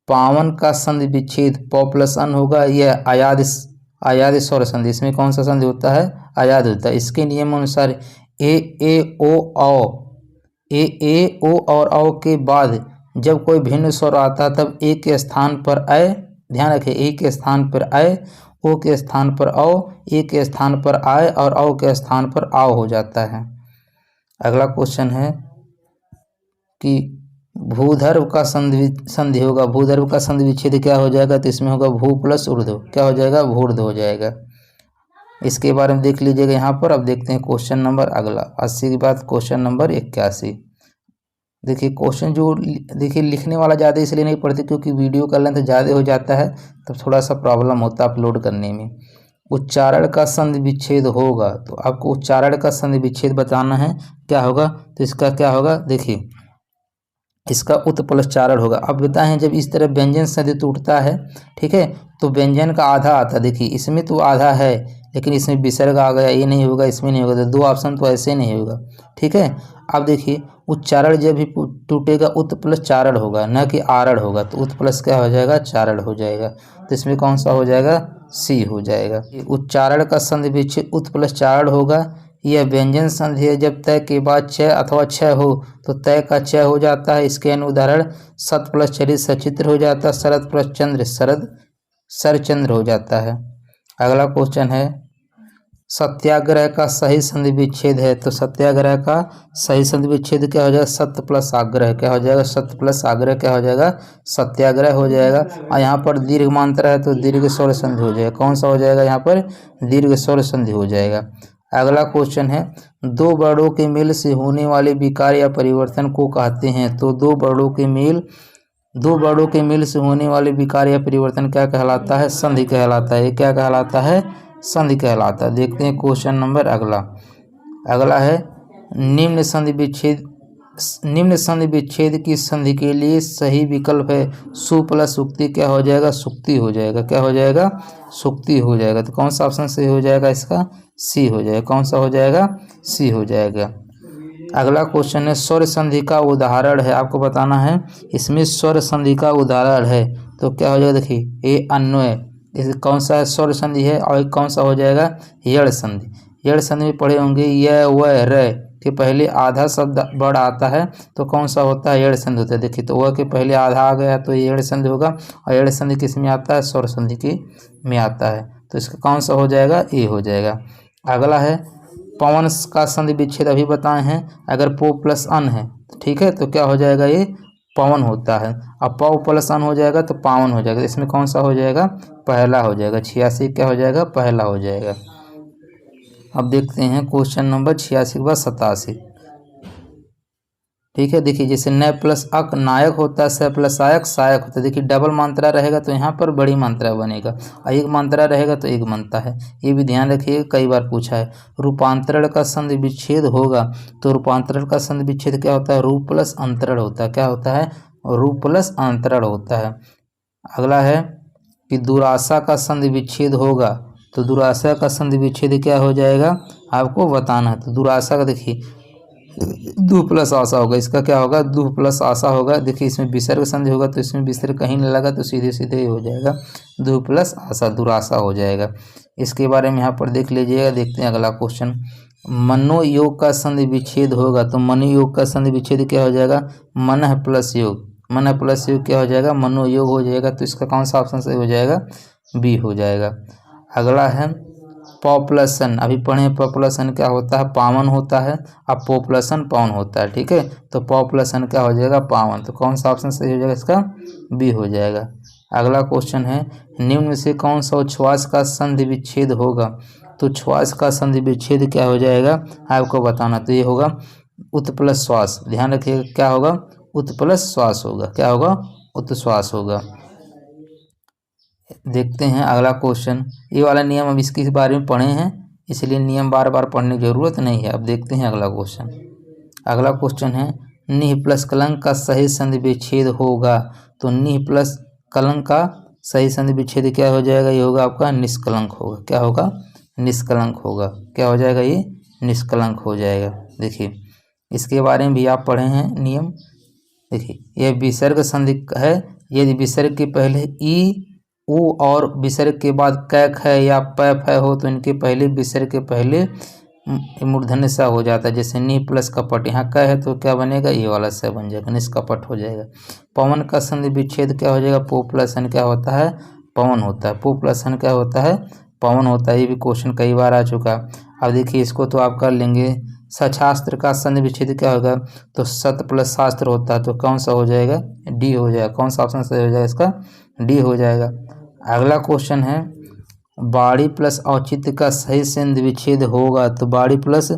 पावन का संधि विच्छेद पौ प्लस अन होगा। यह अयाद स्वर संधि, इसमें कौन सा संधि होता है, अयाद होता है। इसके नियम अनुसार ए ओ और औ के बाद जब कोई भिन्न स्वर आता है तब ए के स्थान पर अ, ध्यान रखिए ए के स्थान पर अ, ओ के स्थान पर औ, ए के स्थान पर आय और औ के स्थान पर आओ हो जाता है। अगला क्वेश्चन है कि भूधर्व का संधि होगा। भूधर्व का संधि विच्छेद क्या हो जाएगा, तो इसमें होगा भू प्लस ऊर्ध्व, क्या हो जाएगा, भूर्ध हो जाएगा। इसके बारे में देख लीजिएगा यहाँ पर। अब देखते हैं क्वेश्चन नंबर अगला 80 के बाद क्वेश्चन नंबर 81। देखिए क्वेश्चन जो देखिए लिखने वाला ज़्यादा इसलिए नहीं पढ़ते क्योंकि वीडियो का लेंथ ज़्यादा हो जाता है, तब थोड़ा सा प्रॉब्लम होता है अपलोड करने में। उच्चारण का संधि विच्छेद होगा, तो आपको उच्चारण का संधि विच्छेद बताना है, क्या होगा, तो इसका क्या होगा, देखिए इसका उत्पलचारण होगा। अब बताएं जब इस तरह व्यंजन संधि टूटता है, ठीक है, तो व्यंजन का आधा आता है। देखिए इसमें तो आधा है लेकिन इसमें विसर्ग आ गया, ये नहीं होगा, इसमें नहीं होगा, तो 2 ऑप्शन तो ऐसे नहीं होगा, ठीक है। अब देखिए उच्चारण जब भी टूटेगा उत प्लस चारण होगा, न कि आरण होगा। तो उत प्लस क्या हो जाएगा, चारण हो जाएगा। तो इसमें कौन सा हो जाएगा, सी हो जाएगा। उच्चारण का संधि विच्छेद उत प्लस चारण होगा। यह व्यंजन संधि है जब तय के बाद च अथवा छ हो तो तय का च हो जाता है। इसके उदाहरण सत प्लस चरित सचित्र हो जाता है, शरद प्लस चंद्र शरद सरचंद्र हो जाता है। अगला क्वेश्चन है सत्याग्रह का सही संधि विच्छेद है। तो सत्याग्रह का सही संधि विच्छेद क्या हो जाएगा, सत्य प्लस आग्रह क्या हो जाएगा, सत्य प्लस आग्रह क्या हो जाएगा, सत्याग्रह हो जाएगा। और यहाँ पर दीर्घ मांत्र है तो दीर्घ स्वर संधि हो जाएगा। कौन सा हो जाएगा, यहाँ पर दीर्घ स्वर संधि हो जाएगा। अगला क्वेश्चन है 2 वर्णों के मेल से होने वाले विकार या परिवर्तन को कहते हैं। तो 2 वर्णों के मेल से होने वाले विकार या परिवर्तन क्या कहलाता है, संधि कहलाता है। ये क्या कहलाता है, संधि कहलाता है। देखते हैं क्वेश्चन नंबर अगला है निम्न संधि विच्छेद की संधि के लिए सही विकल्प है सु प्लस सुक्ति क्या हो जाएगा, सुक्ति हो जाएगा। क्या हो जाएगा, सुक्ति हो जाएगा। तो कौन सा ऑप्शन सही हो जाएगा, इसका सी हो जाएगा। कौन सा हो जाएगा, सी हो जाएगा। अगला क्वेश्चन है स्वर संधि का उदाहरण है, आपको बताना है इसमें स्वर संधि का उदाहरण है। तो क्या हो जाएगा, देखिए ये अन्वय, इस कौन सा स्वर संधि है, और कौन सा हो जाएगा, यड़ संधि। यड़ संधि में पढ़े होंगे य व र के पहले आधा शब्द वर्ड आता है तो कौन सा होता है, यड़ संधि होता है। देखिए तो वह के पहले आधा आ गया तो ये यड़ संधि होगा। और यड़ संधि किस में आता है, स्वर संधि की में आता है। तो इसका कौन सा हो जाएगा, ए हो जाएगा। अगला है पवन का संधि विच्छेद अभी बताए हैं। अगर पो प्लस अन है, ठीक है, तो क्या हो जाएगा, ये पवन होता है। अब पौ प्लस अन हो जाएगा तो पावन हो जाएगा। इसमें कौन सा हो जाएगा, पहला हो जाएगा। 86 क्या हो जाएगा, पहला हो जाएगा। अब देखते हैं क्वेश्चन नंबर 86 के बाद 87। ठीक है। देखिए जैसे न प्लस अक नायक होता है, स प्लस आयक सहायक होता है। देखिए डबल मात्रा रहेगा तो यहाँ पर बड़ी मात्रा बनेगा, और एक मात्रा रहेगा तो एक बनता है। ये भी ध्यान रखिए, कई बार पूछा है। रूपांतरण का संधि विच्छेद होगा तो रूपांतरण का संधि विच्छेद क्या होता है? रूप प्लस अंतरण होता है। क्या होता है? रूप प्लस अंतरण होता है। अगला है कि दुराशा का संधि विच्छेद होगा तो दुराशा का संधि विच्छेद क्या हो जाएगा आपको बताना है। तो दुराशा का देखिए दु प्लस आशा होगा, इसका क्या होगा? दु प्लस आशा होगा। देखिए इसमें विसर्ग संधि होगा तो इसमें विसर्ग कहीं नहीं लगा तो सीधे सीधे ही हो जाएगा, दु प्लस आशा, दुराशा हो जाएगा। इसके बारे में यहाँ पर देख लीजिएगा। देखते हैं अगला क्वेश्चन। मनोयोग का संधि विच्छेद होगा तो मनोयोग का संधि विच्छेद क्या हो जाएगा? मन प्लस योग, मन प्लस योग क्या हो जाएगा? मनोयोग हो जाएगा। तो इसका कौन सा ऑप्शन सही हो जाएगा? बी हो जाएगा। अगला है पॉपुलेशन। अभी पढ़े पॉपुलेशन क्या होता है? पावन होता है। अब पॉपुलेशन पावन होता है, ठीक है। तो पॉपुलेशन क्या हो जाएगा? पावन। तो कौन सा ऑप्शन सही हो जाएगा? इसका बी हो जाएगा। अगला क्वेश्चन है निम्न में से कौन सा उच्छ्वास का संधि विच्छेद होगा? तो उच्छ्वास का संधि विच्छेद क्या हो जाएगा आपको बताना। तो ये होगा उत्प्लस श्वास। ध्यान रखिएगा क्या होगा? उत्प्लस श्वास होगा। क्या होगा? उत्श्वास होगा। देखते हैं अगला क्वेश्चन। ये वाला नियम हम इसके बारे में पढ़े हैं, इसलिए नियम बार बार पढ़ने की जरूरत नहीं है। अब देखते हैं अगला क्वेश्चन। अगला क्वेश्चन है निह प्लस कलंक का सही संधि विच्छेद होगा तो निह प्लस कलंक का सही संधि विच्छेद क्या हो जाएगा? ये होगा आपका निष्कलंक होगा। क्या होगा? निष्कलंक होगा। क्या हो जाएगा? ये निष्कलंक हो जाएगा। देखिए इसके बारे में भी आप पढ़े हैं नियम। देखिए यह विसर्ग संधि है। यदि विसर्ग के पहले ई उ और विसर्ग के बाद कैक है या पैफ है हो तो इनके पहले विसर्ग के पहले मूर्धन्य सा हो जाता है। जैसे नी प्लस कपट, यहाँ क है तो क्या बनेगा? ये वाला स बन जाएगा, निष्कपट हो जाएगा। पवन का संधि विच्छेद क्या हो जाएगा? पो प्लस एन क्या होता है? पवन होता है। पो प्लस एन क्या होता है? पवन होता है। ये भी क्वेश्चन कई बार आ चुका। अब देखिए इसको तो आप कर लेंगे। सशास्त्र का संधि विच्छेद क्या होगा? तो सत प्लस शास्त्र होता है। तो कौन सा हो जाएगा? डी हो जाएगा। कौन सा ऑप्शन सही हो जाएगा? इसका डी हो जाएगा। अगला क्वेश्चन है बाड़ी प्लस औचित्य का सही संधि विच्छेद होगा तो बाड़ी प्लस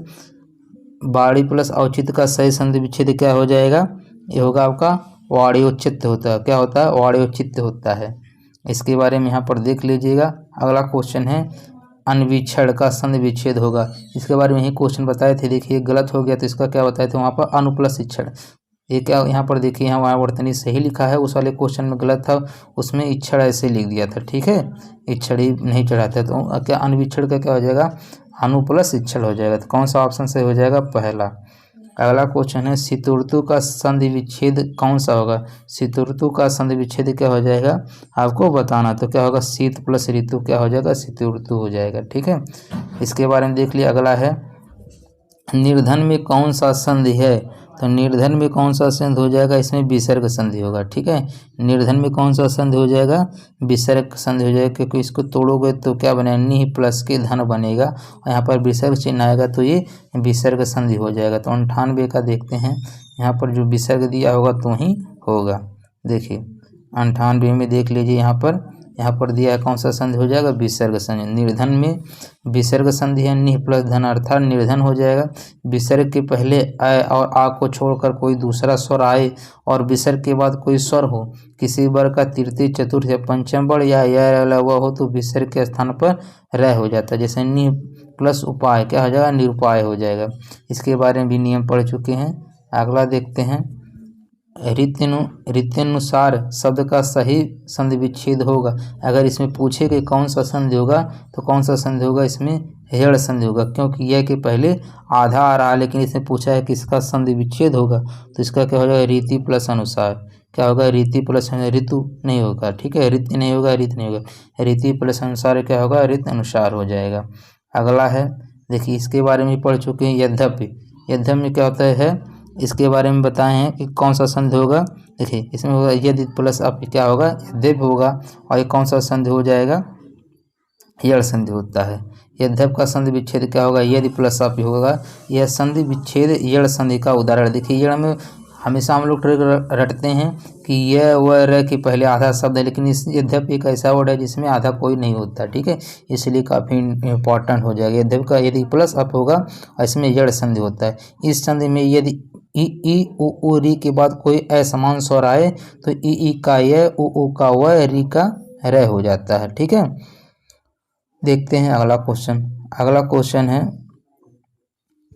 औचित्य का सही संधि विच्छेद क्या हो जाएगा? ये होगा आपका वाड़ियोचित्य होता है। क्या होता है? वाड़ियोचित्य होता है। इसके बारे में यहाँ पर देख लीजिएगा। अगला क्वेश्चन है अनवीक्षण का संधि विच्छेद होगा। इसके बारे में यही क्वेश्चन बताए थे। देखिए गलत हो गया तो इसका क्या बताए थे वहाँ पर? अनुप्लस इक्षण। ये क्या यहाँ पर देखिए यहाँ वहाँ वर्तनी सही लिखा है, उस वाले क्वेश्चन में गलत था, उसमें इक्षण ऐसे लिख दिया था, ठीक है। इक्षण ही नहीं चढ़ाते तो क्या अनविक्षण का क्या हो जाएगा? अनुप्लस इक्षण हो जाएगा। तो कौन सा ऑप्शन सही हो जाएगा? पहला। अगला क्वेश्चन है शीतऋतु का संधि विच्छेद कौन सा होगा? शीतऋतु का संधि विच्छेद क्या हो जाएगा आपको बताना। तो क्या होगा? शीत प्लस ऋतु क्या हो जाएगा? शीतऋतु हो जाएगा, ठीक है। इसके बारे में देख लिया। अगला है निर्धन में कौन सा संधि है? तो निर्धन में कौन सा संधि हो जाएगा? इसमें विसर्ग संधि होगा, ठीक है। निर्धन में कौन सा संधि हो जाएगा? विसर्ग संधि हो जाएगा, क्योंकि इसको तोड़ोगे तो क्या बनेगा? निह प्लस के धन बनेगा और यहाँ पर विसर्ग चिन्ह आएगा तो ये विसर्ग संधि हो जाएगा। तो 98 का देखते हैं, यहाँ पर जो विसर्ग दिया होगा तो ही होगा। देखिए 98 में देख लीजिए, यहाँ पर दिया है कौन सा संधि हो जाएगा? विसर्ग संधि। निर्धन में विसर्ग संधि है, निह प्लस धन अर्थात निर्धन हो जाएगा। विसर्ग के पहले अ और आ को छोड़कर कोई दूसरा स्वर आए और विसर्ग के बाद कोई स्वर हो, किसी वर्ग का तृतीय चतुर्थ या पंचम वर्ण या लगा हुआ हो तो विसर्ग के स्थान पर र हो जाता है। जैसे निह प्लस उपाय क्या हो जाएगा? निरुपाय हो जाएगा। इसके बारे में भी नियम पढ़ चुके हैं। अगला देखते हैं रीत्यनुसार शब्द का सही संधि विच्छेद होगा। अगर इसमें पूछे कि कौन सा संधि होगा तो कौन सा संधि होगा? इसमें हेड़ संधि होगा, क्योंकि यह के पहले आधा आ रहा है, लेकिन इसमें पूछा है किसका संधि विच्छेद होगा तो इसका क्या हो जाएगा? रीति प्लस अनुसार। क्या होगा? रीति प्लस ऋतु नहीं होगा, ठीक है। रीति नहीं होगा, रीत नहीं होगा। रीति प्लस अनुसार क्या होगा? रीत अनुसार हो जाएगा। अगला है देखिए इसके बारे में पढ़ चुके हैं। यद्यपि में क्या होता है इसके बारे में बताए हैं कि कौन सा संधि होगा। देखिए इसमें होगा यदि प्लस अप क्या होगा? यद्यप होगा। और ये कौन सा संधि हो जाएगा? यड़ संधि होता है। यद्यप का संधि विच्छेद क्या होगा? यदि प्लस अप होगा। यह संधि विच्छेद यड़ संधि का उदाहरण। देखिए यड़ में हमेशा हम लोग ट्रिक रटते हैं कि यह व र के पहले आधा शब्द है, लेकिन इस यद्यप एक ऐसा वर्ड है जिसमें आधा कोई नहीं होता, ठीक है, इसलिए काफ़ी इंपॉर्टेंट हो जाएगा। यद्यप का यदि प्लस अप होगा और इसमें यड़ संधि होता है। इस संधि में यदि ई उ री के बाद कोई असमान स्वर आए तो ई का य उ का व री का र हो जाता है, ठीक है। देखते हैं अगला क्वेश्चन। अगला क्वेश्चन है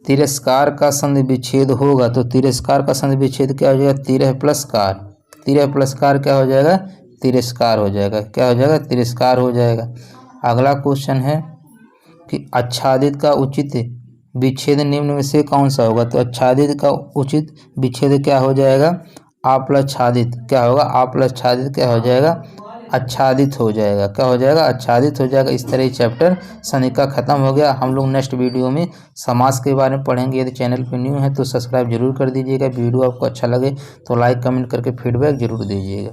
तिरस्कार का संधि विच्छेद होगा तो तिरस्कार का संधि विच्छेद क्या हो जाएगा? तिरह प्लस कार, तिरह प्लस कार क्या हो जाएगा? तिरस्कार हो जाएगा। क्या हो जाएगा? तिरस्कार हो जाएगा। अगला क्वेश्चन है कि आच्छादित का उचित विच्छेद निम्न में से कौन सा होगा? तो आच्छादित का उचित विच्छेद क्या हो जाएगा? आ प्लस छादित क्या होगा? आ प्लस छादित क्या हो जाएगा? आच्छादित हो जाएगा। क्या हो जाएगा? आच्छादित हो जाएगा। इस तरह चैप्टर संधि का खत्म हो गया। हम लोग नेक्स्ट वीडियो में समास के बारे में पढ़ेंगे। यदि चैनल पर न्यू है तो सब्सक्राइब जरूर कर दीजिएगा। वीडियो आपको अच्छा लगे तो लाइक कमेंट करके फीडबैक जरूर दीजिएगा।